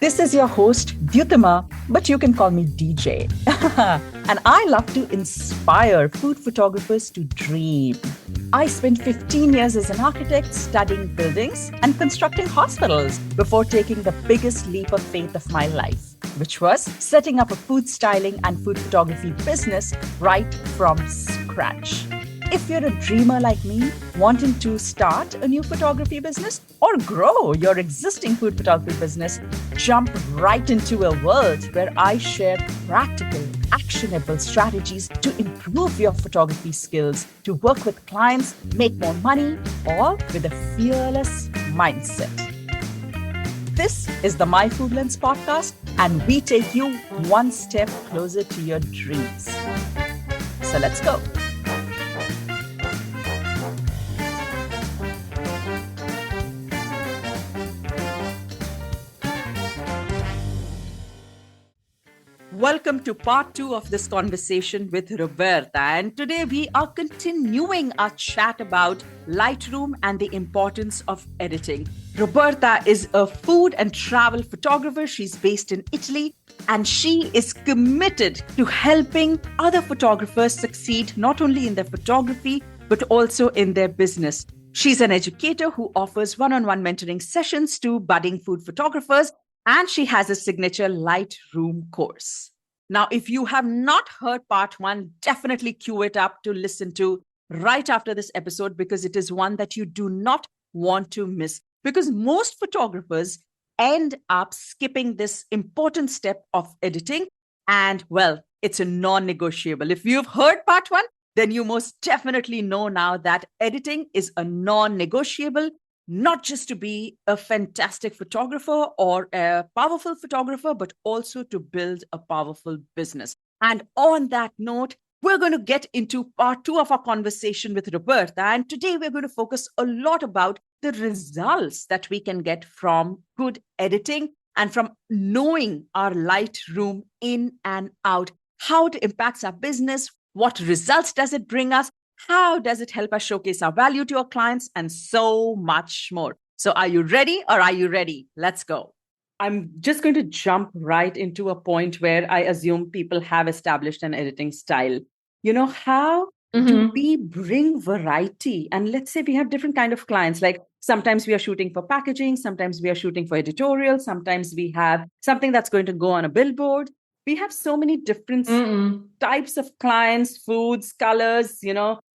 This is your host, Dyutama, but you can call me DJ. And I love to inspire food photographers to dream. I spent 15 years as an architect studying buildings and constructing hospitals before taking the biggest leap of faith of my life, which was setting up a food styling and food photography business right from scratch. If you're a dreamer like me, wanting to start a new photography business or grow your existing food photography business, jump right into a world where I share practical, actionable strategies to improve your photography skills, to work with clients, make more money, all with a fearless mindset. This is the My Food Lens podcast, and we take you one step closer to your dreams. So let's go. Welcome to part 2 of this conversation with Roberta. And today we are continuing our chat about Lightroom and the importance of editing. Roberta is a food and travel photographer. She's based in Italy, and she is committed to helping other photographers succeed not only in their photography, but also in their business. She's an educator who offers one-on-one mentoring sessions to budding food photographers, and she has a signature Lightroom course. Now, if you have not heard part 1, definitely queue it up to listen to right after this episode, because it is one that you do not want to miss. Because most photographers end up skipping this important step of editing. And well, it's a non-negotiable. If you've heard part 1, then you most definitely know now that editing is a non-negotiable, not just to be a fantastic photographer or a powerful photographer, but also to build a powerful business. And on that note, we're going to get into part 2 of our conversation with Roberta. And today we're going to focus a lot about the results that we can get from good editing and from knowing our Lightroom in and out, how it impacts our business, what results does it bring us, how does it help us showcase our value to our clients, and so much more. So are you ready or are you ready? Let's go. I'm just going to jump right into a point where I assume people have established an editing style. How do we bring variety? And let's say we have different kind of clients. Like sometimes we are shooting for packaging, sometimes we are shooting for editorial, sometimes we have something that's going to go on a billboard. We have so many different types of clients, foods, colors,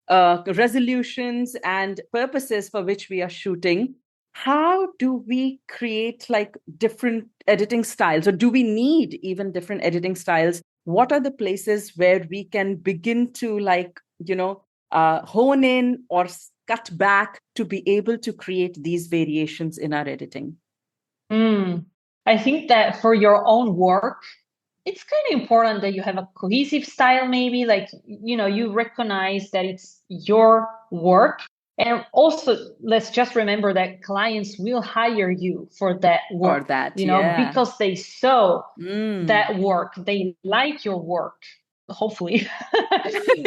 resolutions and purposes for which we are shooting. How do we create like different editing styles, or do we need even different editing styles? What are the places where we can begin to hone in or cut back to be able to create these variations in our editing? I think that for your own work, it's kind of important that you have a cohesive style, maybe you recognize that it's your work. And also, let's just remember that clients will hire you for that work, because they saw that work, they like your work, hopefully.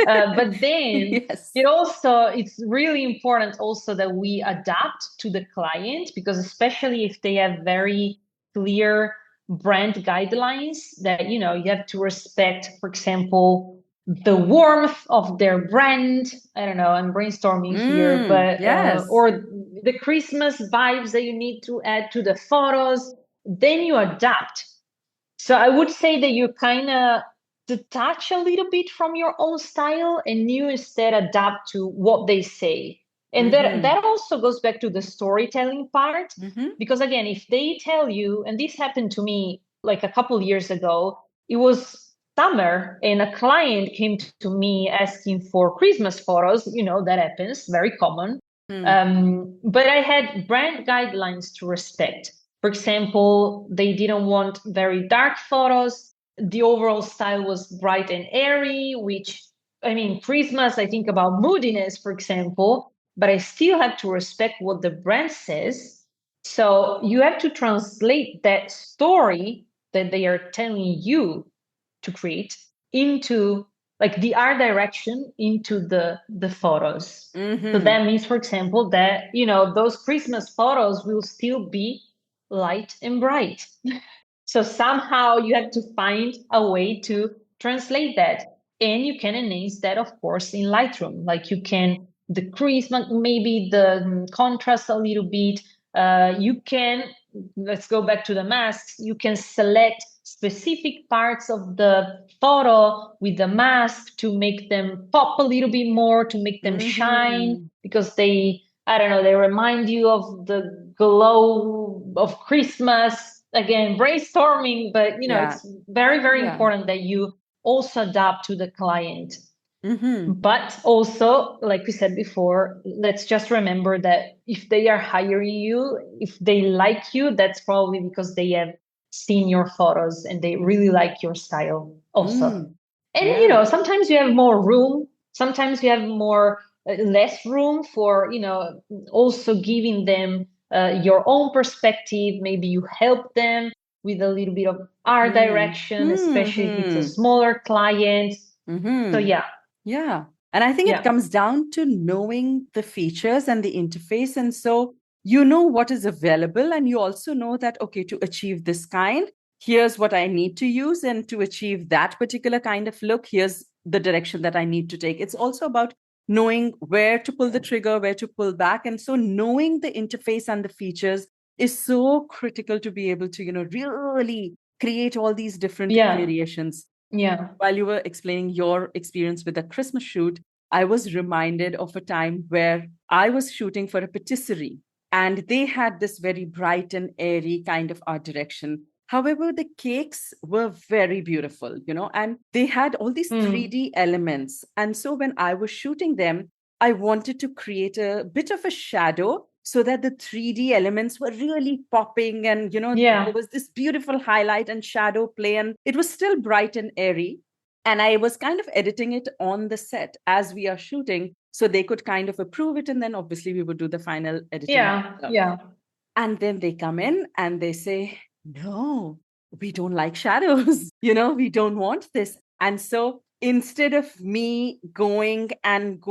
But then Yes. it's really important also that we adapt to the client, because especially if they have very clear brand guidelines that you have to respect, for example, the warmth of their brand. I don't know, I'm brainstorming here, but yes. or the Christmas vibes that you need to add to the photos, then you adapt. So I would say that you kind of detach a little bit from your own style and you instead adapt to what they say. And that also goes back to the storytelling part, because again, if they tell you, and this happened to me like a couple years ago, it was summer and a client came to me asking for Christmas photos. That happens, very common. But I had brand guidelines to respect. For example, they didn't want very dark photos. The overall style was bright and airy, which, Christmas, I think about moodiness, for example, but I still have to respect what the brand says. So you have to translate that story that they are telling you to create into like the art direction into the photos. So that means, for example, that, those Christmas photos will still be light and bright. So somehow you have to find a way to translate that. And you can enhance that, of course, in Lightroom. Like you can decrease maybe the contrast a little bit. You can, let's go back to the masks, you can select specific parts of the photo with the mask to make them pop a little bit more, to make them shine, Mm-hmm. because they, I don't know, they remind you of the glow of Christmas. Again, brainstorming, but Yeah. it's very, very Yeah. important that you also adapt to the client. Mm-hmm. But also, like we said before, let's just remember that if they are hiring you, if they like you, that's probably because they have seen your photos and they really like your style also. Mm. And Yeah. sometimes you have more room, sometimes you have more less room for, also giving them your own perspective. Maybe you help them with a little bit of art direction, especially if it's a Mm-hmm. smaller client. So Mm-hmm. yeah, Yeah. And I think it yeah. comes down to knowing the features and the interface. And so you know what is available, and you also know that, okay, to achieve this kind, here's what I need to use. And to achieve that particular kind of look, here's the direction that I need to take. It's also about knowing where to pull the trigger, where to pull back. And so knowing the interface and the features is so critical to be able to, really create all these different Yeah, variations. yeah. While you were explaining your experience with the Christmas shoot, I was reminded of a time where I was shooting for a patisserie and they had this very bright and airy kind of art direction. However, the cakes were very beautiful, and they had all these Mm, 3D elements. And so when I was shooting them, I wanted to create a bit of a shadow so that the 3D elements were really popping, and there yeah. was this beautiful highlight and shadow play, and it was still bright and airy. And I was kind of editing it on the set as we are shooting so they could kind of approve it, and then obviously we would do the final editing. Yeah, yeah. And then they come in and they say, no, we don't like shadows. We don't want this. And so instead of me going and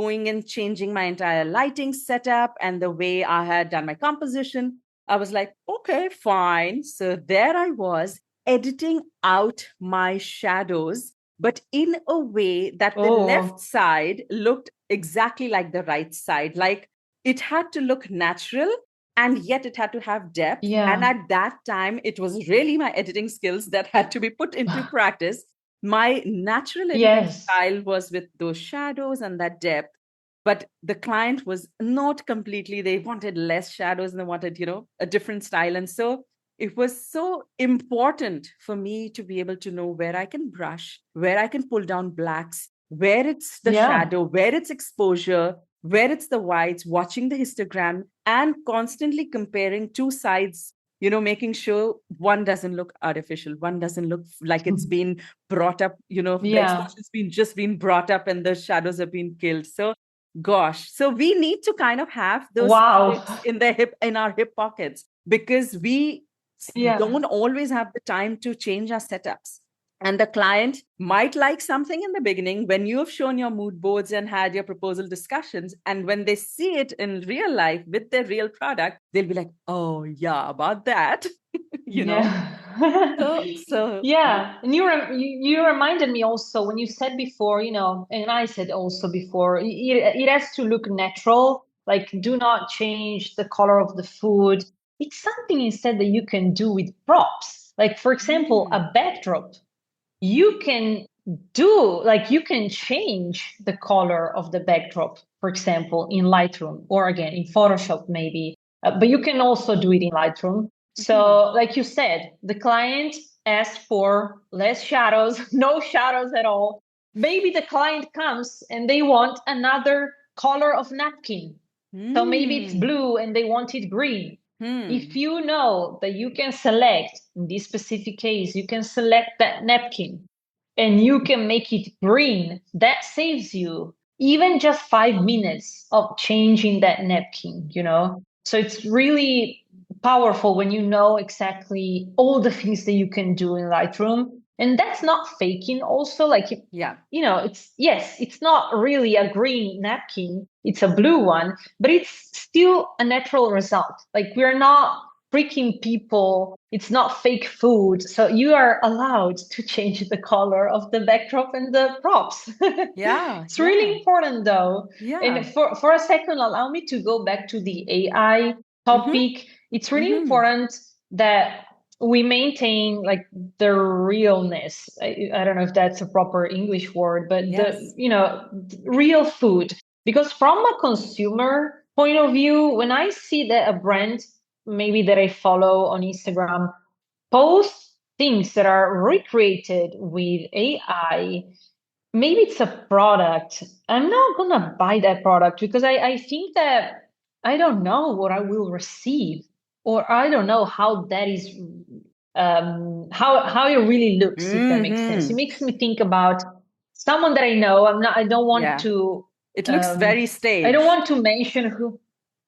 changing my entire lighting setup and the way I had done my composition, I was like, okay, fine. So there I was editing out my shadows, but in a way that the left Oh, side looked exactly like the right side. Like it had to look natural, and yet it had to have depth. And yeah. at that time, it was really my editing skills that had to be put into practice. My natural editing Yes. style was with those shadows and that depth. But the client was not completely, they wanted less shadows and they wanted, a different style. And so it was so important for me to be able to know where I can brush, where I can pull down blacks, where it's the Yeah. shadow, where it's exposure, where it's the whites, watching the histogram, and constantly comparing two sides, making sure one doesn't look artificial, one doesn't look like it's been brought up, the Yeah. exposure's been just been brought up and the shadows have been killed. So gosh, so we need to kind of have those Wow. tricks in our hip pockets, because we Yeah. don't always have the time to change our setups. And the client might like something in the beginning when you have shown your mood boards and had your proposal discussions. And when they see it in real life with their real product, they'll be like, oh, yeah, about that, you know? Yeah. So, Yeah. And you reminded me also when you said before, and I said also before, it has to look natural. Like, do not change the color of the food. It's something instead that you can do with props. Like, for example, mm, a backdrop. You can you can change the color of the backdrop, for example, in Lightroom or again in Photoshop, maybe. But you can also do it in Lightroom. mhm, So, like you said, the client asked for less shadows, no shadows at all. Maybe the client comes and they want another color of napkin. So maybe it's mm, blue and they want it green. If mm, you know that you can select, in this specific case, you can select that napkin and you can make it green, that saves you even just 5 minutes of changing that napkin. So it's really powerful when you know exactly all the things that you can do in Lightroom. And that's not faking, also. Like, yeah. it's not really a green napkin, it's a blue one, but it's still a natural result. Like, we're not tricking people. It's not fake food. So you are allowed to change the color of the backdrop and the props. Yeah, It's yeah, really important though. yeah. And for a second, allow me to go back to the AI Mm-hmm, topic. It's really mm-hmm. important that we maintain like the realness. I don't know if that's a proper English word, but Yes. real food. Because from a consumer point of view, when I see that a brand maybe that I follow on Instagram post things that are recreated with AI, maybe it's a product. I'm not gonna buy that product because I think that I don't know what I will receive, or I don't know how that is how it really looks, if that makes sense. It Mm-hmm. makes me think about someone that I know. I don't want Yeah. to It looks um very I don't staged. want to mention who.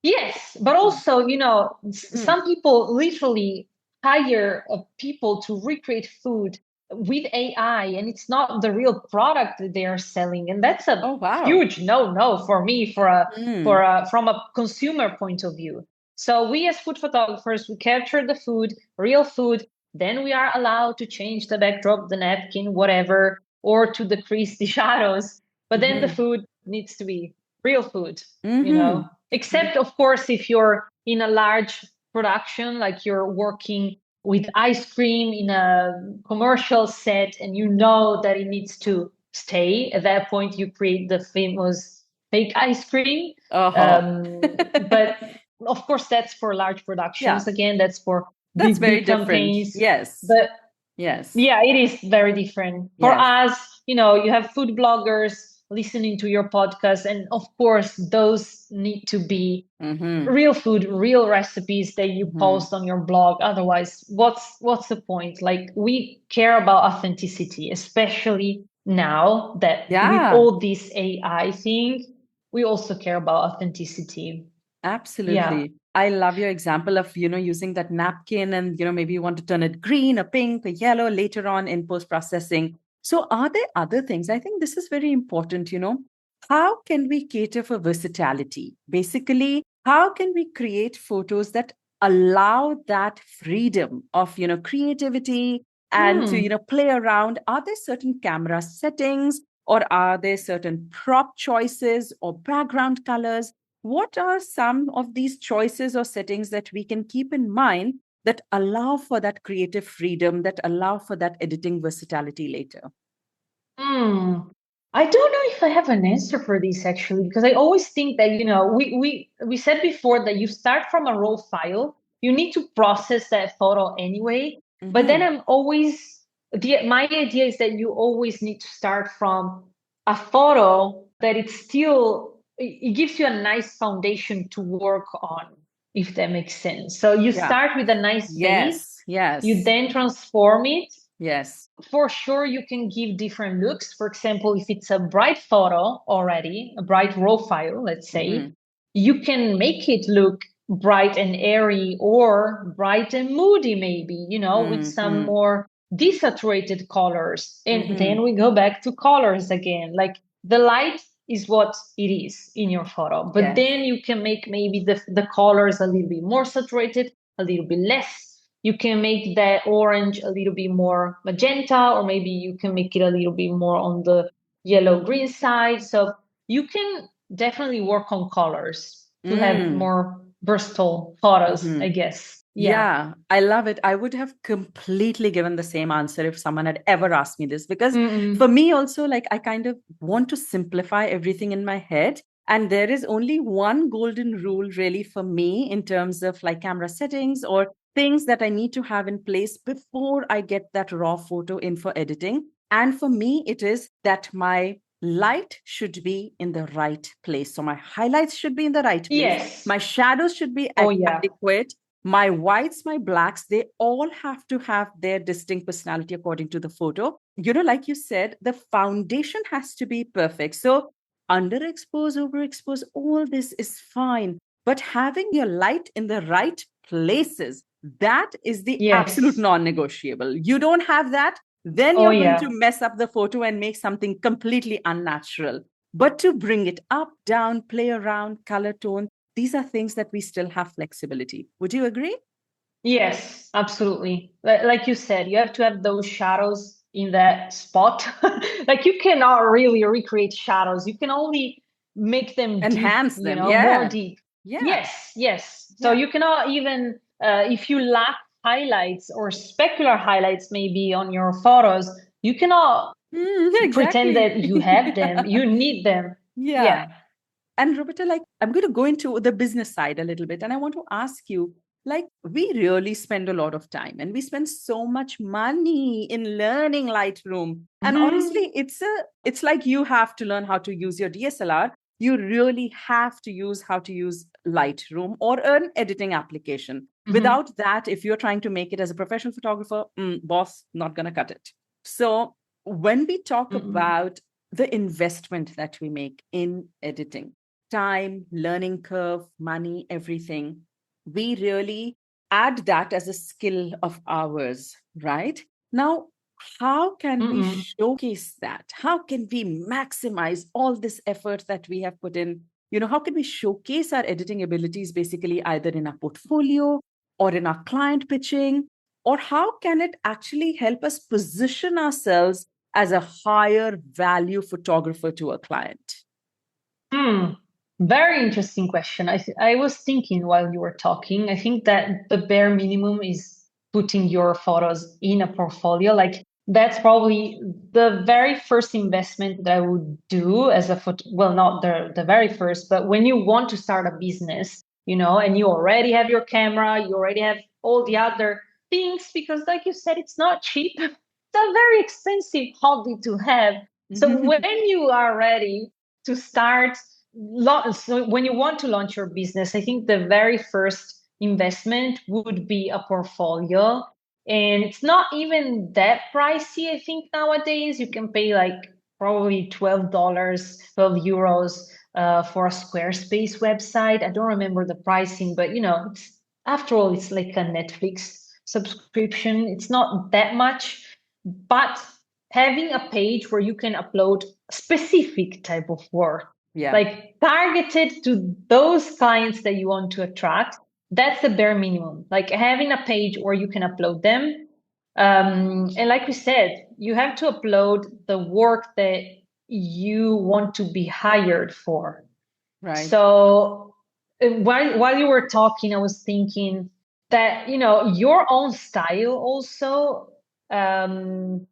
Yes, but also, Mm-hmm. some people literally hire people to recreate food with AI, and it's not the real product that they are selling, and that's a Oh, wow. huge no for me for a Mm. from a consumer point of view. So we as food photographers, we capture the food, real food, then we are allowed to change the backdrop, the napkin, whatever, or to decrease the shadows. But then the Mm-hmm. food needs to be real food, Mm-hmm. except of course if you're in a large production, like you're working with ice cream in a commercial set and you know that it needs to stay. At that point, you create the famous fake ice cream. Uh-huh. But of course, that's for large Yeah, productions. Again, that's for that's very big different. campaigns. Yes. But Yes. yeah, it is very different. For Yes. us, you have food bloggers listening to your podcast, and of course, those need to be Mm-hmm. real food, real recipes that you Mm-hmm. post on your blog. Otherwise, what's the point? Like we care about authenticity, especially now that with Yeah. all this AI thing, we also care about authenticity. Yeah. Absolutely. I love your example of, using that napkin and, maybe you want to turn it green, a pink, a yellow later on in post processing. So, are there other things? I think this is very important. How can we cater for versatility? Basically, how can we create photos that allow that freedom of, creativity and to, Hmm. play around? Are there certain camera settings or are there certain prop choices or background colors? What are some of these choices or settings that we can keep in mind that allow for that creative freedom, that allow for that editing versatility later? Hmm. I don't know if I have an answer for this actually, because I always think that, we said before that you start from a raw file, you need to process that photo anyway. But then Mm-hmm. I'm always my idea is that you always need to start from a photo that it's still it gives you a nice foundation to work on, if that makes sense. So you Yeah. start with a nice face, Yes. you Yes. then transform it. Yes. For sure you can give different looks. For example, if it's a bright photo already, a bright raw file, let's say, Mm-hmm. you can make it look bright and airy or bright and moody, maybe, with some Mm-hmm. more desaturated colors. And Mm-hmm. then we go back to colors again. Like the light is what it is in your photo, but Yes. then you can make maybe the colors a little bit more saturated, a little bit less. You can make that orange a little bit more magenta, or maybe you can make it a little bit more on the yellow green side. So you can definitely work on colors to have Mm. more versatile photos, Mm-hmm. I guess. Yeah. Yeah, I love it. I would have completely given the same answer if someone had ever asked me this, because for Mm-mm. me also, like, I kind of want to simplify everything in my head. And there is only one golden rule really for me in terms of like camera settings or things that I need to have in place before I get that raw photo in for editing. And for me, it is that my light should be in the right place. So my highlights should be in the right place. Yes. My shadows should be Oh, yeah. adequate. My whites, my blacks, they all have to have their distinct personality according to the photo. Like you said, the foundation has to be perfect. So underexpose, overexpose, all this is fine. But having your light in the right places, that is the absolute Yes. non-negotiable. You don't have that, then Oh, you're going to yeah. mess up the photo and make something completely unnatural. But to bring it up, down, play around, color tone, these are things that we still have flexibility. Would you agree? Yes, absolutely. Like you said, you have to have those shadows in that spot. Like you cannot really recreate shadows. You can only make them deep, Enhance them. more Yeah. deep. Yeah. Yes, yes. So Yeah. you cannot even, if you lack highlights or specular highlights maybe on your photos, you cannot pretend Exactly. that you have them. You need them. Yeah. Yeah. And Roberta, like, I'm going to go into the business side a little bit. And I want to ask you, like, we really spend a lot of time and we spend so much money in learning Lightroom. And Hmm. honestly, it's like you have to learn how to use your DSLR. You really have to use how to use Lightroom or an editing application. Hmm. Without that, if you're trying to make it as a professional photographer, boss, not going to cut it. So when we talk Mm-mm. about the investment that we make in editing, time, learning curve, money, everything, we really add that as a skill of ours, right? Now, how can we Mm-mm. showcase that? How can we maximize all this effort that we have put in? How can we showcase our editing abilities basically either in our portfolio or in our client pitching? Or how can it actually help us position ourselves as a higher value photographer to a client? Hmm. Very interesting question. I was thinking while you were talking, I think that the bare minimum is putting your photos in a portfolio. Like that's probably the very first investment that I would do as a photo. Well, not the very first, but when you want to start a business, and you already have your camera, you already have all the other things, because like you said, it's not cheap. It's a very expensive hobby to have. So when you are ready to start, so when you want to launch your business, I think the very first investment would be a portfolio. And it's not even that pricey. I think nowadays you can pay like probably $12, €12 for a Squarespace website. I don't remember the pricing, but after all, it's like a Netflix subscription. It's not that much, but having a page where you can upload specific type of work, Yeah. like targeted to those clients that you want to attract, that's the bare minimum. Like having a page where you can upload them. And like we said, you have to upload the work that you want to be hired for. Right. So while you were talking, I was thinking that, your own style also, um,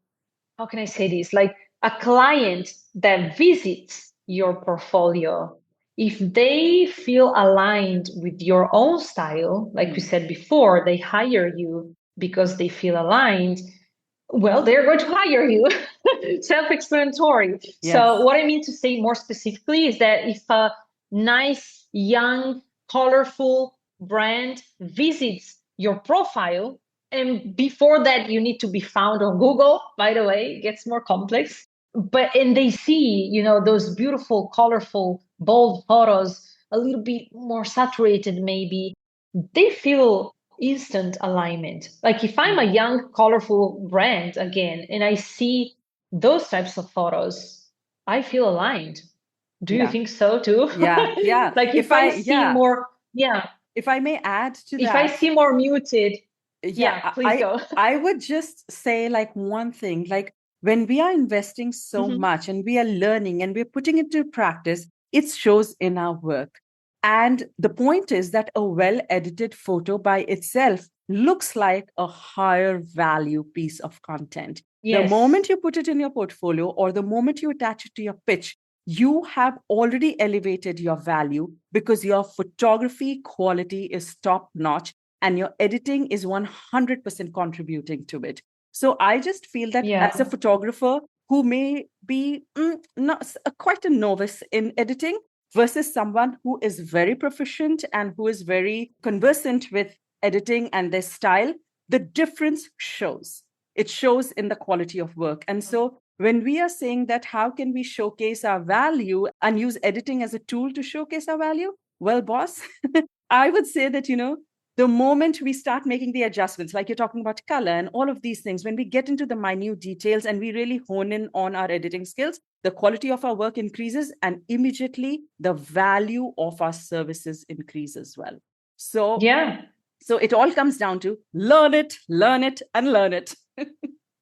how can I say this? Like a client that visits your portfolio, if they feel aligned with your own style, like we Mm. said before, they hire you because they feel aligned, well, they're going to hire you. Self-explanatory. So Yes. what I mean to say more specifically is that if a nice, young, colorful brand visits your profile, and before that you need to be found on Google, by the way, it gets more complex. And they see, those beautiful, colorful, bold photos, a little bit more saturated, maybe, they feel instant alignment. Like if I'm a Mm. young, colorful brand again, and I see those types of photos, I feel aligned. Do you Yeah. think so too? Yeah. Yeah. Like If if I, I see yeah, more, yeah, if I may add to if I that, see more muted, yeah, yeah, please go. I would just say like one thing, like when we are investing so Mhm. much and we are learning and we're putting it to practice, it shows in our work. And the point is that a well edited photo by itself looks like a higher value piece of content. The Yes. moment you put it in your portfolio or the moment you attach it to your pitch, you have already elevated your value because your photography quality is top notch and your editing is 100% contributing to it. So I just feel that as a Yeah. photographer who may be not quite a novice in editing versus someone who is very proficient and who is very conversant with editing and their style, the difference shows. It shows in the quality of work. And so when we are saying that how can we showcase our value and use editing as a tool to showcase our value? Well, boss, I would say that, the moment we start making the adjustments, like you're talking about color and all of these things, when we get into the minute details and we really hone in on our editing skills, the quality of our work increases and immediately the value of our services increase as well. So Yeah. So it all comes down to learn it, and learn it.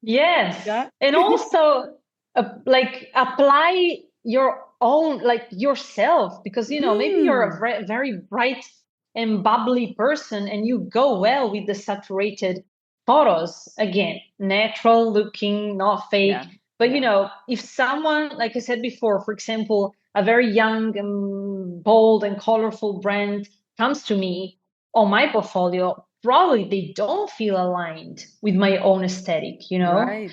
Yes. Yeah. And also like apply your own, like yourself, because, maybe you're a very bright and bubbly person and you go well with the saturated photos. Again, natural looking, not fake. Yeah. But, Yeah. if someone, like I said before, for example, a very young, bold and colorful brand comes to me on my portfolio, probably they don't feel aligned with my own aesthetic, Right.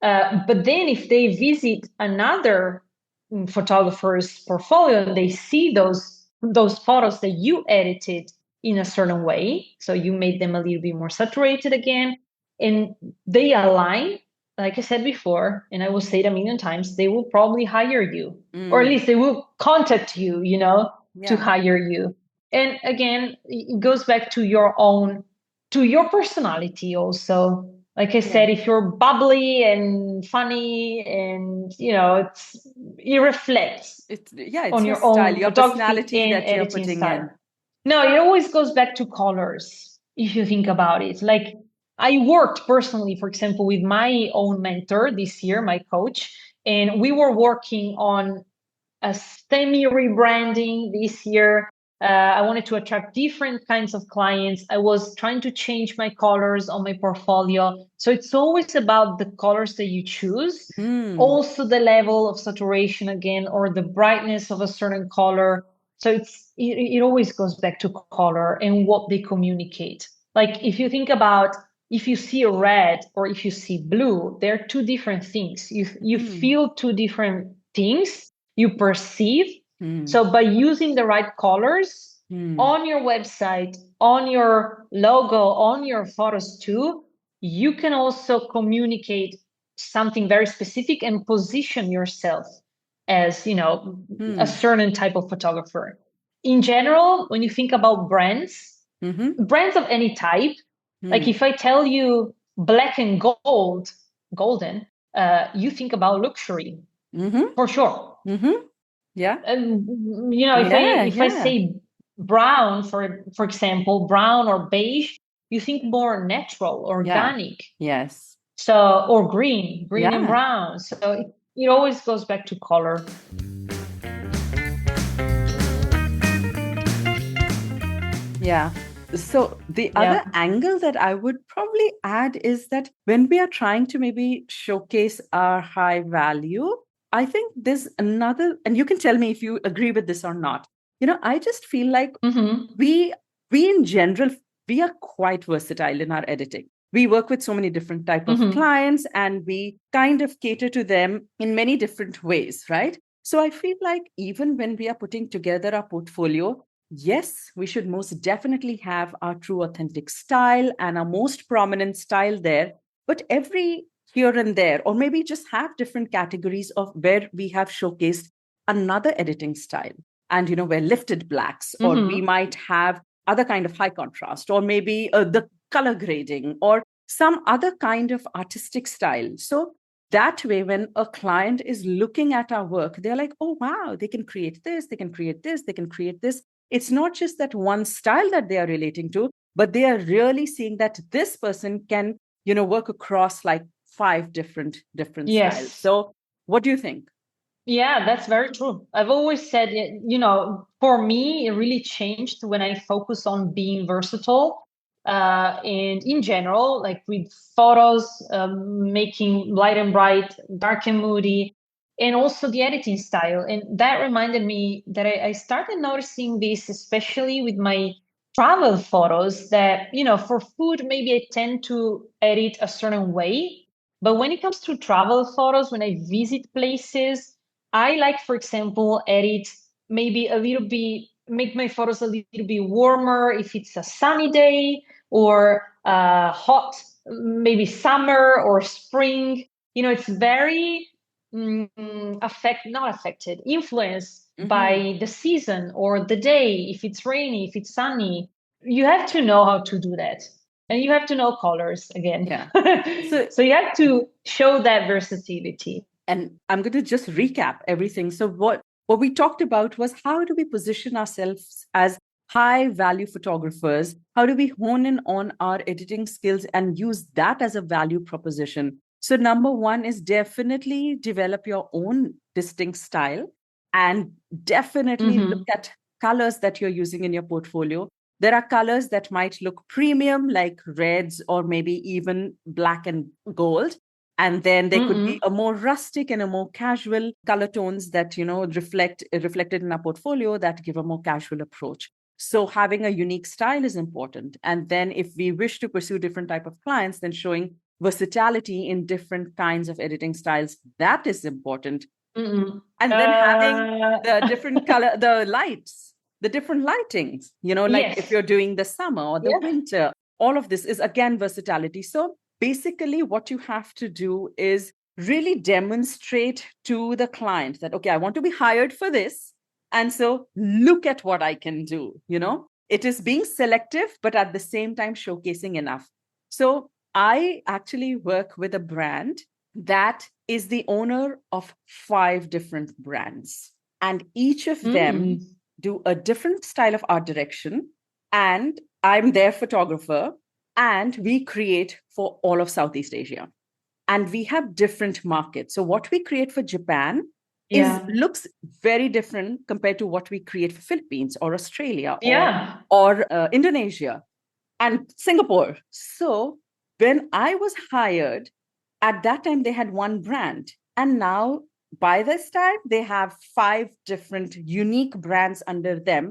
But then if they visit another photographer's portfolio and they see those photos that you edited in a certain way, so you made them a little bit more saturated again, and they align, like I said before, and I will say it a million times, they will probably hire you, or at least they will contact you, to Yeah. hire you. And again, it goes back to your personality also. Like I Yeah. said, if you're bubbly and funny and, it reflects It's on your your style, own your photography personality and that you're editing putting style. in. No, it always goes back to colors if you think about it. Like I worked personally, for example, with my own mentor this year, my coach, and we were working on a semi rebranding this year. I wanted to attract different kinds of clients. I was trying to change my colors on my portfolio. So it's always about the colors that you choose, also the level of saturation again, or the brightness of a certain color. So it always goes back to color and what they communicate. Like if you think about if you see red or if you see blue, they're two different things. You feel two different things you perceive. So by using the right colors on your website, on your logo, on your photos too, you can also communicate something very specific and position yourself as, a certain type of photographer. In general, when you think about brands of any type, like if I tell you black and golden, you think about luxury for sure. Yeah. And Yeah. if I Yeah. say brown, for example, brown or beige, you think more natural, Yeah. organic. Yes. So or green and Yeah. brown. So it always goes back to color. Yeah. So the other Yeah. angle that I would probably add is that when we are trying to maybe showcase our high value, I think there's another, and you can tell me if you agree with this or not. I just feel like we in general, we are quite versatile in our editing. We work with so many different type of clients and we kind of cater to them in many different ways, right? So I feel like even when we are putting together our portfolio, yes, we should most definitely have our true authentic style and our most prominent style there. But every here and there, or maybe just have different categories of where we have showcased another editing style. And, we're lifted blacks, or we might have other kind of high contrast, or maybe the color grading, or some other kind of artistic style. So that way, when a client is looking at our work, they're like, oh, wow, they can create this, they can create this, they can create this. It's not just that one style that they are relating to, but they are really seeing that this person can, work across like 5 different styles. Yes. So what do you think? Yeah, that's very true. I've always said, for me, it really changed when I focus on being versatile. And in general, like with photos, making light and bright, dark and moody, and also the editing style. And that reminded me that I started noticing this, especially with my travel photos, that, for food, maybe I tend to edit a certain way. But when it comes to travel photos, when I visit places, I like, for example, edit maybe a little bit, make my photos a little bit warmer if it's a sunny day or hot, maybe summer or spring. It's very not affected, influenced by the season or the day. If it's rainy, if it's sunny, you have to know how to do that. And you have to know colors again. Yeah. So you have to show that versatility. And I'm going to just recap everything. So what we talked about was how do we position ourselves as high value photographers, how do we hone in on our editing skills and use that as a value proposition? So, number one is definitely develop your own distinct style and definitely look Mm-hmm. at colors that you're using in your portfolio. There are colors that might look premium, like reds or maybe even black and gold. And then there could be Mm-mm. a more rustic and a more casual color tones that, reflected in our portfolio that give a more casual approach. So having a unique style is important. And then if we wish to pursue different type of clients, then showing versatility in different kinds of editing styles, that is important. Mm-mm. And then having the different color, the lights, the different lightings, like if Yes. you're doing the summer or the Yeah. winter, all of this is again versatility. So basically, what you have to do is really demonstrate to the client that, okay, I want to be hired for this. And so look at what I can do. It is being selective, but at the same time, showcasing enough. So I actually work with a brand that is the owner of 5 different brands. And each of them do a different style of art direction. And I'm their photographer. And we create for all of Southeast Asia. And we have different markets. So what we create for Japan Yeah. looks very different compared to what we create for Philippines or Australia Yeah. or Indonesia and Singapore. So when I was hired, at that time they had one brand. And now by this time, they have 5 different unique brands under them.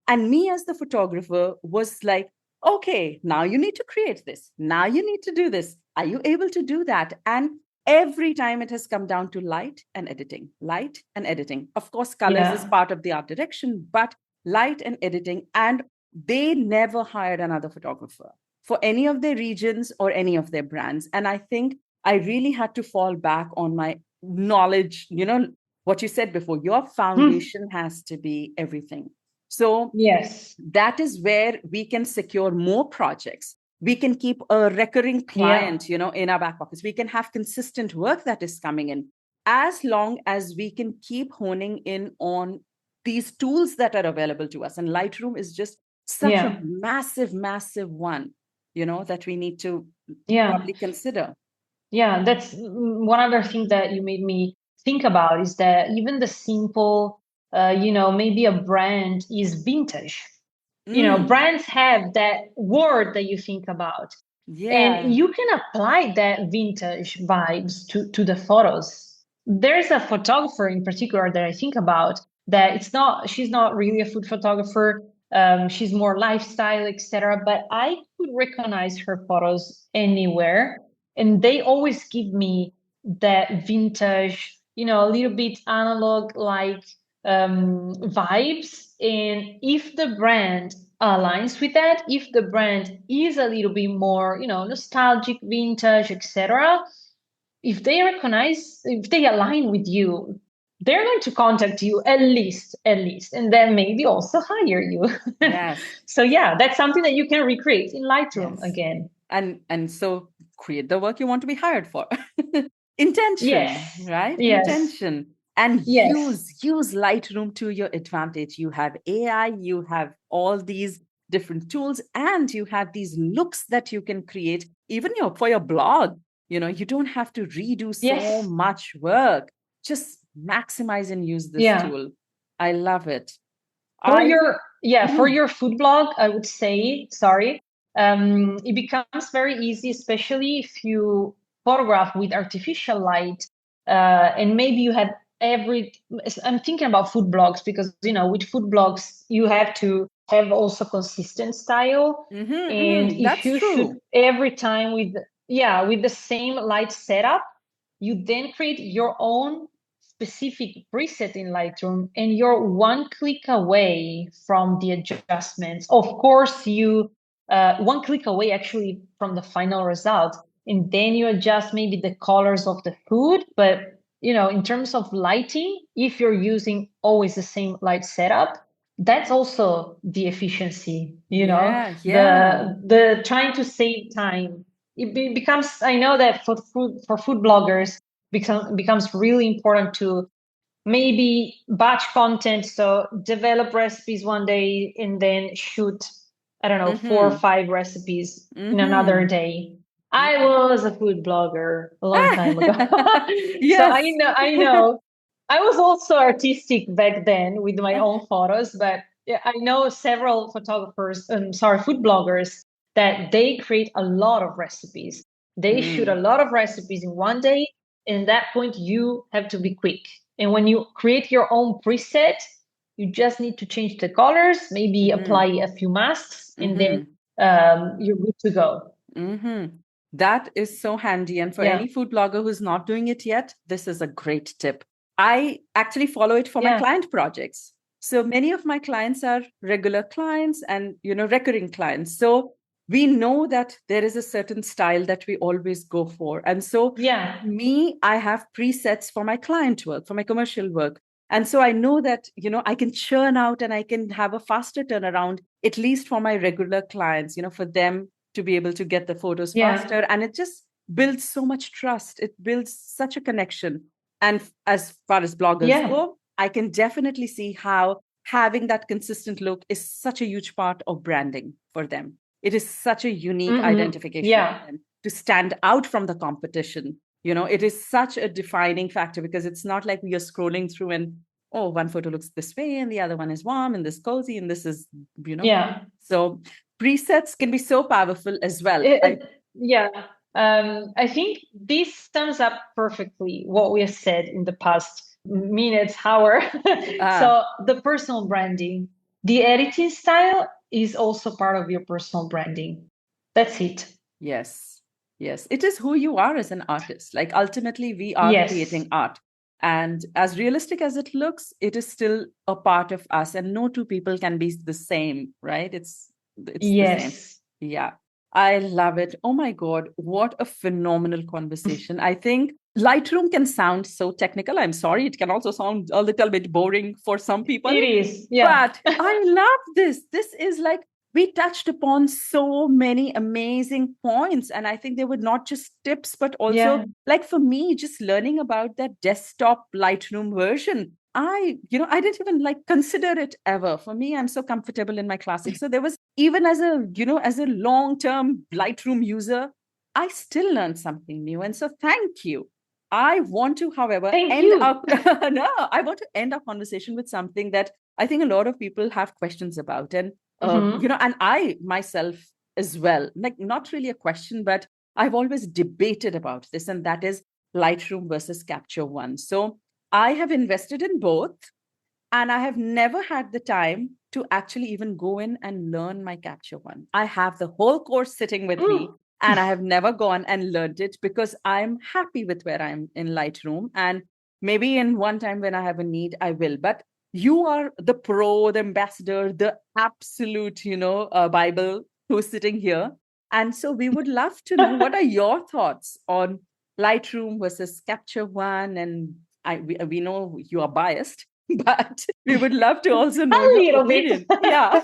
And me as the photographer was like, okay, now you need to create this. Now you need to do this. Are you able to do that? And every time it has come down to light and editing, light and editing. Of course, colors is Yeah. part of the art direction, but light and editing. And they never hired another photographer for any of their regions or any of their brands. And I think I really had to fall back on my knowledge, what you said before, your foundation has to be everything. So Yes. that is where we can secure more projects. We can keep a recurring Yeah. client, in our back pockets. We can have consistent work that is coming in as long as we can keep honing in on these tools that are available to us. And Lightroom is just such a Yeah. massive, massive one, that we need to Yeah. probably consider. Yeah. That's one other thing that you made me think about is that even the simple, maybe a brand is vintage. Mm, Brands have that word that you think about, and yeah. you can apply that vintage vibes to the photos. There's a photographer in particular that I think about that she's not really a food photographer. She's more lifestyle, etc. But I could recognize her photos anywhere, and they always give me that vintage, a little bit analog like vibes. And if the brand aligns with that, if the brand is a little bit more, nostalgic, vintage, etc., if they align with you, they're going to contact you at least, and then maybe also hire you. Yes. So yeah, that's something that you can recreate in Lightroom Yes. again. And so create the work you want to be hired for. Intention, Yes, right? yes, Intention. And yes, use Lightroom to your advantage. You have AI, you have all these different tools, and you have these looks that you can create, even for your blog. You don't have to redo so yes, much work. Just maximize and use this yeah. tool. I love it. For I your yeah, for Mhm. your food blog, I would say, sorry, it becomes very easy, especially if you photograph with artificial light, and maybe you have every. I'm thinking about food blogs because with food blogs you have to have also consistent style, and if That's you shoot true. every time with the same light setup, you then create your own specific preset in Lightroom, and you're one click away from the adjustments. Of course, you one click away actually from the final result, and then you adjust maybe the colors of the food. But in terms of lighting, if you're using always the same light setup, that's also the efficiency. Yeah, yeah. The trying to save time. Becomes. I know that for food bloggers becomes really important to maybe batch content. So develop recipes one day and then shoot, I don't know, four or Mm-hmm. five recipes in another Mm-hmm. day. I was a food blogger a long time ago. So I Yes. know, I know. I was also artistic back then with my own photos, but yeah, I know several photographers, sorry, food bloggers that they create a lot of recipes. They shoot a Mm, lot of recipes in one day. And at that point, you have to be quick. And when you create your own preset, you just need to change the colors, maybe apply mm-hmm. a few masks, and then Mm-hmm. you're good to go. Mm-hmm. That is so handy. And for Yeah. any food blogger who's not doing it yet, this is a great tip. I actually follow it for my Yeah. client projects. So many of my clients are regular clients and, recurring clients. So we know that there is a certain style that we always go for. And so Yeah. me, I have presets for my client work, for my commercial work. And so I know that, I can churn out and I can have a faster turnaround, at least for my regular clients, for them to be able to get the photos Yeah. faster. And it just builds so much trust. It builds such a connection. And as far as bloggers Yeah. go, I can definitely see how having that consistent look is such a huge part of branding for them. It is such a unique identification for Yeah. them to stand out from the competition. It is such a defining factor because it's not like we are scrolling through and, oh, one photo looks this way and the other one is warm and this cozy and this is, Yeah. so presets can be so powerful as well. Yeah. I think this sums up perfectly what we have said in the past minutes, hour. Ah, So the personal branding, the editing style is also part of your personal branding. That's it. yes, yes. It is who you are as an artist. Like ultimately, we are Yes. creating art. And as realistic as it looks, it is still a part of us. And no two people can be the same, right? It's the same. Yes. Yeah. I love it. Oh my God, what a phenomenal conversation. I think Lightroom can sound so technical. I'm sorry, it can also sound a little bit boring for some people. It is. Yeah. But I love this. This is like we touched upon so many amazing points. And I think they were not just tips, but also Yeah. like for me, just learning about that desktop Lightroom version. I didn't even like consider it ever. For me, I'm so comfortable in my classic. So there was even as a long-term Lightroom user, I still learned something new. And so thank you. I want to, however, Thank end you. up no, I want to end our conversation with something that I think a lot of people have questions about. And Hmm. and I myself as well, like not really a question, but I've always debated about this, and that is Lightroom versus Capture One. So I have invested in both, and I have never had the time to actually even go in and learn my Capture One. I have the whole course sitting with me, Mm. and I have never gone and learned it because I'm happy with where I'm in Lightroom. And maybe in one time when I have a need, I will. But you are the pro, the ambassador, the absolute, Bible who's sitting here. And so we would love to know what are your thoughts on Lightroom versus Capture One. And we know you are biased, but we would love to also A know your little bit. opinion. Yeah.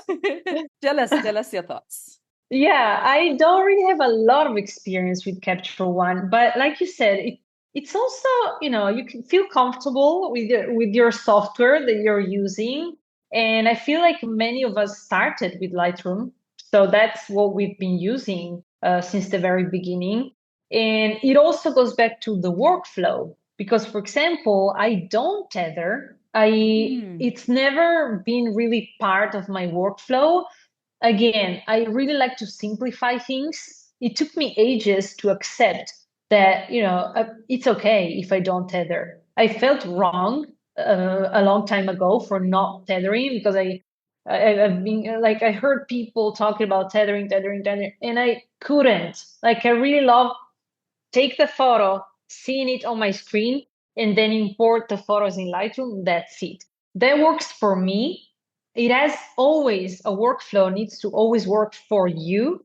Tell us your thoughts. Yeah, I don't really have a lot of experience with Capture One, but like you said, it's also, you can feel comfortable with your software that you're using. And I feel like many of us started with Lightroom. So that's what we've been using since the very beginning. And it also goes back to the workflow because, for example, I don't tether. Mm, It's never been really part of my workflow. Again, I really like to simplify things. It took me ages to accept that, it's okay if I don't tether. I felt wrong a long time ago for not tethering because I've been like, I heard people talking about tethering, and I couldn't. Like, I really love take the photo, seeing it on my screen, and then import the photos in Lightroom. That's it. That works for me. It has always a workflow needs to always work for you.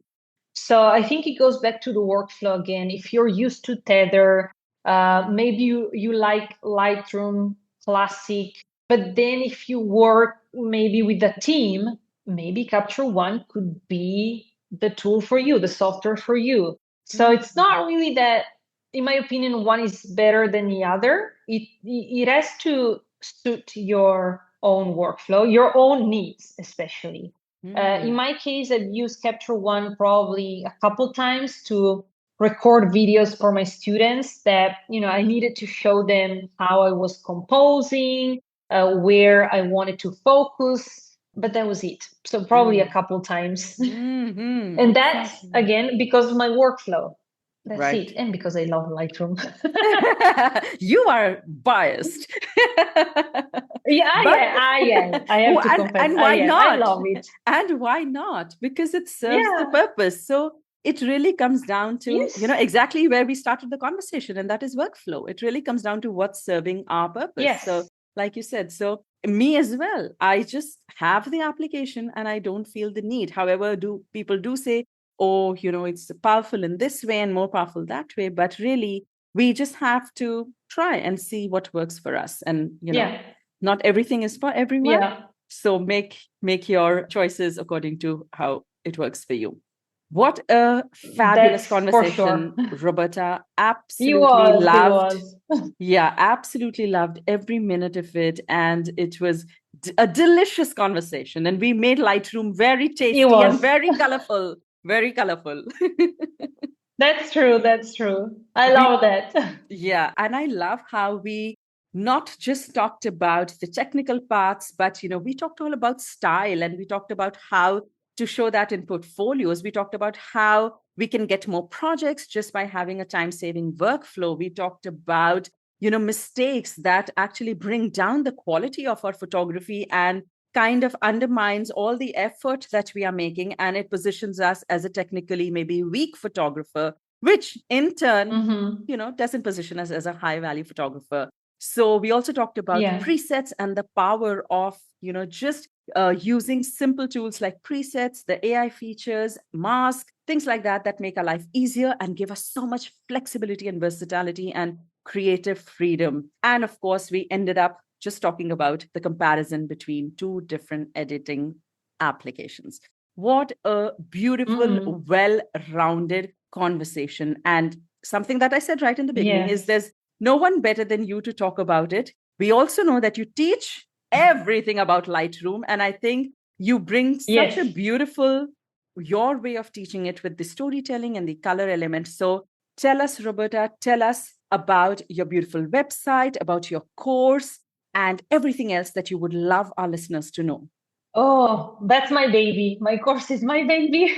So I think it goes back to the workflow again. If you're used to Tether, maybe you like Lightroom Classic, but then if you work maybe with a team, maybe Capture One could be the tool for you, the software for you. So it's mm, not really that, in my opinion, one is better than the other. It has to. suit your own workflow, your own needs, especially. In Mm. my case, I've used Capture One probably a couple times to record videos for my students that, I needed to show them how I was composing, where I wanted to focus, but that was it. So probably a Mm. couple times. Mm-hmm. And that's Exactly. again because of my workflow. That's it. Right. And because I love Lightroom. You are biased. Yeah, I But am. I am. I have to confess, and I why am. I not? love it. And why not? Because it serves the Yeah. purpose. So it really comes down to, Yes. exactly where we started the conversation, and that is workflow. It really comes down to what's serving our purpose. So, Yes. like you said, so me as well, I just have the application and I don't feel the need. However, do people do say, oh, it's powerful in this way and more powerful that way. But really, we just have to try and see what works for us. And, Yeah. not everything is for everyone. Yeah. So make your choices according to how it works for you. What a fabulous That's for sure. conversation, Roberta. He Absolutely was. He loved. was. Yeah, absolutely loved every minute of it. And it was a delicious conversation. And we made Lightroom very He tasty and was. very colorful. Very colorful. That's true. That's true. I we love that. Yeah, and I love how we not just talked about the technical parts, but we talked all about style, and we talked about how to show that in portfolios. We talked about how we can get more projects just by having a time-saving workflow. We talked about mistakes that actually bring down the quality of our photography and kind of undermines all the effort that we are making, and it positions us as a technically maybe weak photographer, which in turn Hmm. doesn't position us as a high value photographer. So we also talked about Yeah. presets and the power of, just using simple tools like presets, the AI features, mask, things like that, that make our life easier and give us so much flexibility and versatility and creative freedom. And of course, we ended up just talking about the comparison between two different editing applications. What a beautiful, Hmm. well rounded conversation. And something that I said right in the beginning is Yes. there's no one better than you to talk about it. We also know that you teach everything about Lightroom. And I think you bring such a Yes. beautiful, your way of teaching it with the storytelling and the color element. So tell us, Roberta, tell us about your beautiful website, about your course, and everything else that you would love our listeners to know. Oh, that's my baby. My course is my baby.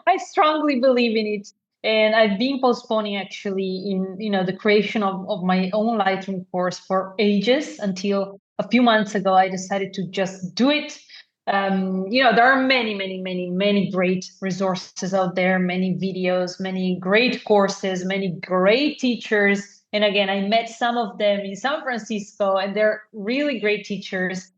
I strongly believe in it. And I've been postponing actually in, the creation of my own Lightroom course for ages until a few months ago. I decided to just do it. There are many, many, many, many great resources out there, many videos, many great courses, many great teachers. And again, I met some of them in San Francisco, and they're really great teachers.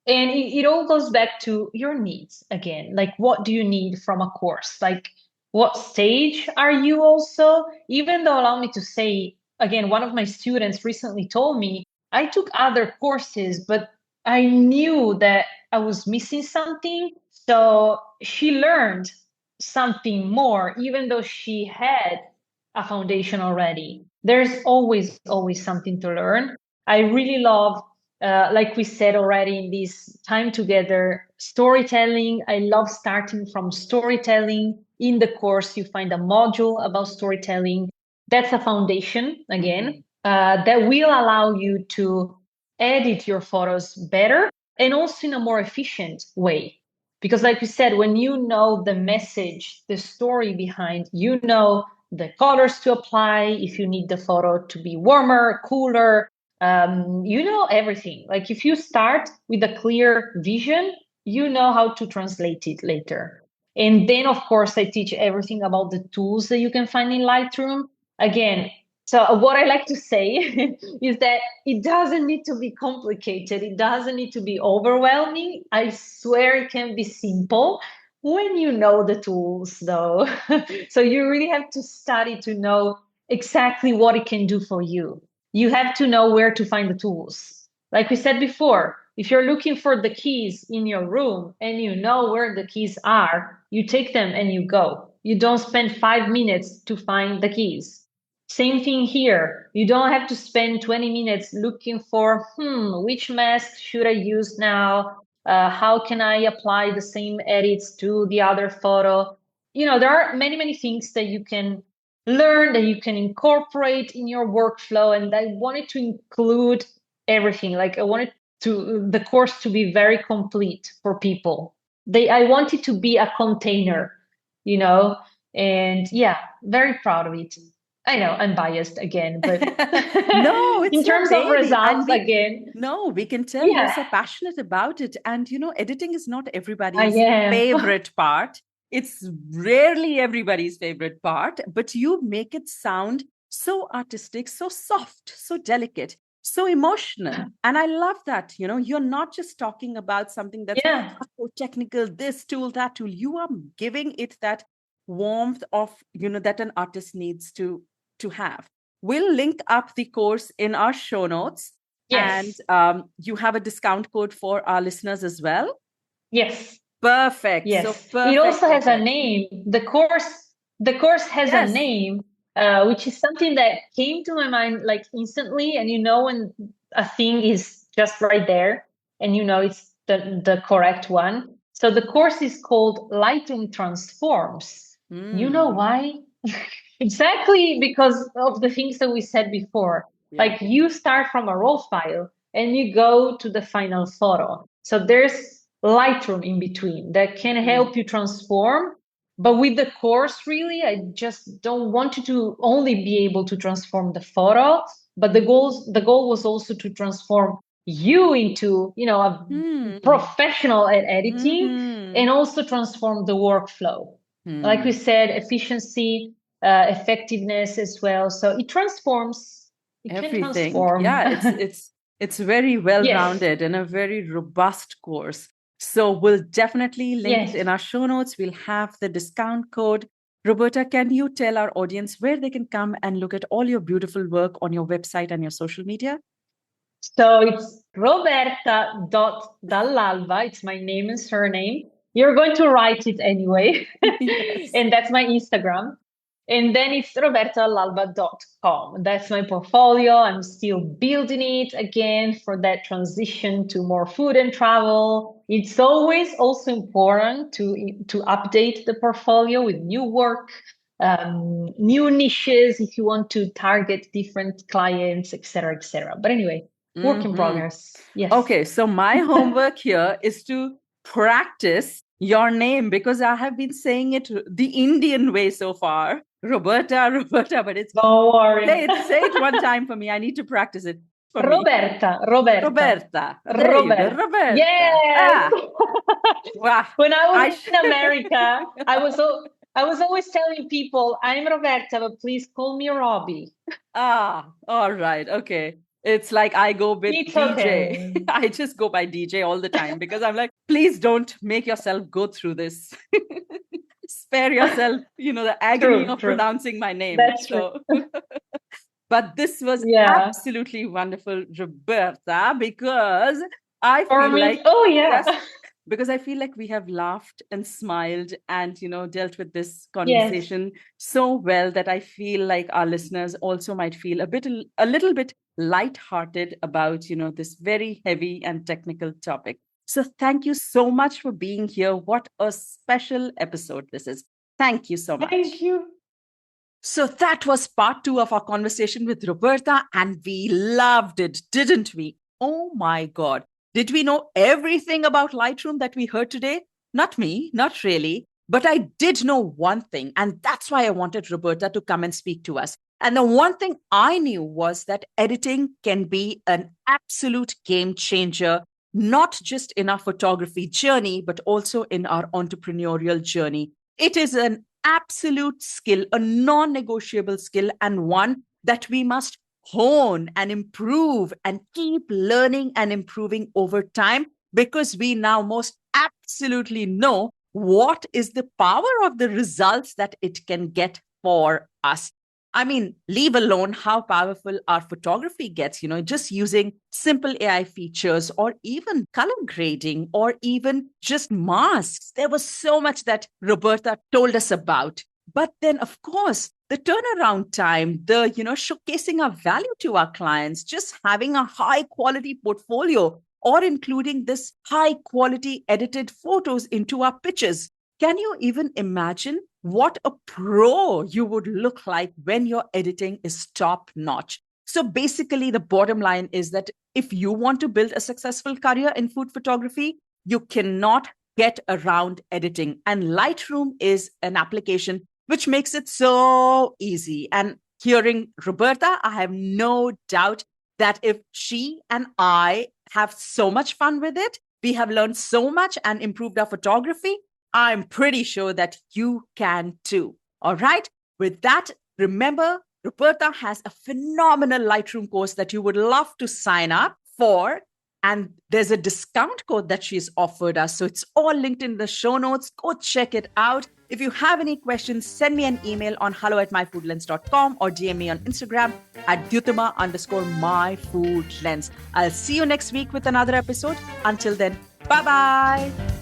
And it all goes back to your needs again. Like, what do you need from a course? Like, what stage are you also? Even though, allow me to say, again, one of my students recently told me, I took other courses, but I knew that I was missing something. So she learned something more, even though she had a foundation already. There's always, always something to learn. I really love, like we said already in this time together, storytelling. I love starting from storytelling. In the course, you find a module about storytelling. That's a foundation, Mhm. again, that will allow you to edit your photos better and also in a more efficient way. Because, like you said, when you know the message, the story behind, the colors to apply, if you need the photo to be warmer, cooler, everything. Like if you start with a clear vision, you know how to translate it later. And then, of course, I teach everything about the tools that you can find in Lightroom. Again, so what I like to say is that it doesn't need to be complicated. It doesn't need to be overwhelming. I swear it can be simple when you know the tools, though. So you really have to study to know exactly what it can do for you. You have to know where to find the tools. Like we said before, if you're looking for the keys in your room and you know where the keys are, you take them and you go. You don't spend 5 minutes to find the keys. Same thing here. You don't have to spend 20 minutes looking for, which mask should I use now? How can I apply the same edits to the other photo? There are many, many things that you can learn, that you can incorporate in your workflow. And I wanted to include everything. Like I wanted the course to be very complete for people. I want it to be a container, you know, and yeah, very proud of it. I know I'm biased again, but No, it's in your terms of baby. results, again, No, we can tell you're yeah, so passionate about it. And, editing is not I everybody's am. favorite part. It's rarely everybody's favorite part, but you make it sound so artistic, so soft, so delicate, so emotional. And I love that, you're not just talking about something that's Yeah, so technical, this tool, that tool. You are giving it that warmth of, that an artist needs to have. We'll link up the course in our show notes. And yes, you have a discount code for our listeners as well. yes. Perfect. So Yes, it perfect, also has a perfect. name. The course has a Yes. name, which is something that came to my mind like instantly. And when a thing is just right there, and it's the correct one. So the course is called Lightroom Transforms. You know Mm, why? Exactly because of the things that we said before. yeah. Like you start from a raw file and you go to the final photo. So there's Lightroom in between that can Mm, help you transform. But with the course, really, I just don't want you to only be able to transform the photo, but the goal was also to transform you into, a mm, professional at editing, mm-hmm, and also transform the workflow. Like we mm. said, efficiency, effectiveness as well. So it transforms, it can Everything. transform. Yeah, it's very Yes, well-rounded and a very robust course. So we'll definitely link it in yes. our show notes. We'll have the discount code. Roberta, can you tell our audience where they can come and look at all your beautiful work on your website and your social media? So it's Roberta.Dallalba. It's my name and surname. You're going to write it anyway. Yes. And that's my Instagram. And then it's robertalalba.com. That's my portfolio. I'm still building it again for that transition to more food and travel. It's always also important to update the portfolio with new work, new niches if you want to target different clients, etc., etc. But anyway, work in Hmm. progress. Yes. Okay, so my homework here is to practice your name because I have been saying it the Indian way so far. Roberta, Roberta, but it's Don't worry. say it one time for me. I need to practice it for me. Roberta. Roberta. There you go. Robert. Roberta. Yes. Ah, wow. When I I was in America, I was always telling people, I'm Roberta, but please call me Robbie. all right. Okay. It's like I go with It's DJ. okay. I just go by DJ all the time because I'm like, please don't make yourself go through this. Spare yourself, the agony True, of true. pronouncing my name. That's true. So, but this was Yeah. absolutely wonderful, Roberta, because I For feel me, like, oh yeah. yes, because I feel like we have laughed and smiled and, dealt with this Yes. conversation so well that I feel like our listeners also might feel a little bit lighthearted about, this very heavy and technical topic. So thank you so much for being here. What a special episode this is. Thank you so Thank much. you. So that was part two of our conversation with Roberta, and we loved it, didn't we? Oh my God. Did we know everything about Lightroom that we heard today? Not me, not really. But I did know one thing, and that's why I wanted Roberta to come and speak to us. And the one thing I knew was that editing can be an absolute game changer, not just in our photography journey, but also in our entrepreneurial journey. It is an absolute skill, a non negotiable skill, and one that we must hone and improve and keep learning and improving over time because we now most absolutely know what is the power of the results that it can get for us. I mean, leave alone how powerful our photography gets, just using simple AI features or even color grading or even just masks. There was so much that Roberta told us about. But then, of course, the turnaround time, the, showcasing our value to our clients, just having a high quality portfolio or including this high quality edited photos into our pitches. Can you even imagine what a pro you would look like when your editing is top notch? So basically, the bottom line is that if you want to build a successful career in food photography, you cannot get around editing. And Lightroom is an application which makes it so easy. And hearing Roberta, I have no doubt that if she and I have so much fun with it, we have learned so much and improved our photography, I'm pretty sure that you can too. All right. With that, remember, Roberta has a phenomenal Lightroom course that you would love to sign up for. And there's a discount code that she's offered us. So it's all linked in the show notes. Go check it out. If you have any questions, send me an email on hello@myfoodlens.com or DM me on Instagram at Dyutama_myfoodlens. I'll see you next week with another episode. Until then, bye-bye.